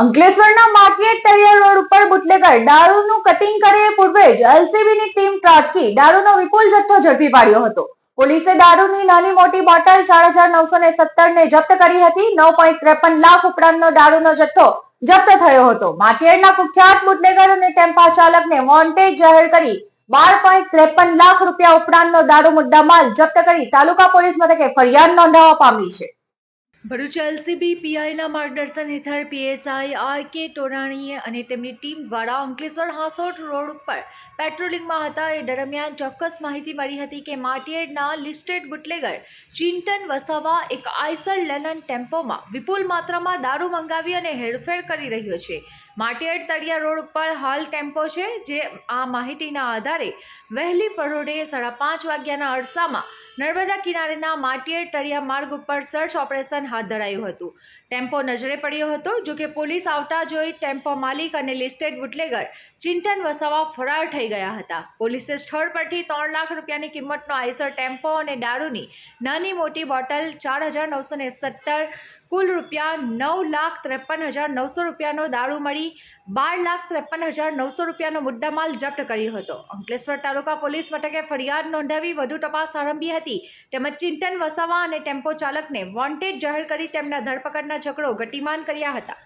અંકલેશ્વરના માર્કેટ તળિયા રોડ ઉપર બુટલેગર દારૂનું કટિંગ કરે પૂર્વે જ એલસીબીની ટીમ ત્રાટકી દારૂનો વિપુલ જથ્થો ઝડપી પાડ્યો હતો. પોલીસે દારૂની નાની મોટી બોટલ 4,970 ને જપ્ત કરી હતી. 9.53 લાખ ઉપરાંતનો દારૂનો જથ્થો જપ્ત થયો હતો. માર્કેટના કુખ્યાત બુટલેગર અને ટેમ્પા ચાલકને વોન્ટેડ જાહેર કરી 12.53 લાખ રૂપિયા ઉપરાંતનો દારૂ મુદ્દામાલ જપ્ત કરી તાલુકા પોલીસ મથકે ફરિયાદ નોંધાવવા પામી છે. ભરૂચ એલસીબી પીઆઈના માર્ગદર્શન હેઠળ પીએસઆઈ આર.કે. તોરાણીએ અને તેમની ટીમ દ્વારા અંકલેશ્વર હાંસોટ રોડ ઉપર પેટ્રોલિંગમાં હતા. એ દરમિયાન ચોક્કસ માહિતી મળી હતી કે માટીએડના લિસ્ટેડ બુટલેગર ચિંતન વસાવા એક આઈસર લેલન ટેમ્પોમાં વિપુલ માત્રામાં દારૂ મંગાવી અને હેરફેર કરી રહ્યો છે. માટીએડ તળિયા રોડ ઉપર હાલ ટેમ્પો છે. જે આ માહિતીના આધારે વહેલી પરોઢે 5:30 વાગ્યાના અરસામાં નર્મદા કિનારેના માટીએડ તળિયા માર્ગ ઉપર સર્ચ ઓપરેશન હાથ ધરાયું હતું. ટેમ્પો નજરે પડ્યો હતો. જોકે પોલીસ આવતા જોઈ ટેમ્પો માલિક અને લિસ્ટેડ બુટલેગર ચિંતન વસાવા ફરાર થઈ ગયા હતા. પોલીસે સ્થળ પરથી 3 લાખ રૂપિયાની કિંમતનો આઈસર ટેમ્પો અને દારૂની નાની મોટી બોટલ 4,970 કુલ રૂપિયા 9,53,900 રૂપિયાનો દારૂ મળી 12,53,900 રૂપિયાનો મુદ્દામાલ જપ્ત કર્યો હતો. અંકલેશ્વર તાલુકા પોલીસ મથકે ફરિયાદ નોંધાવી વધુ તપાસ આરંભી હતી. તેમજ ચિંતન વસાવા અને ટેમ્પો ચાલકને વોન્ટેડ જાહેર કરી તેમના ધરપકડના ચક્રો ગતિમાન કર્યા હતા.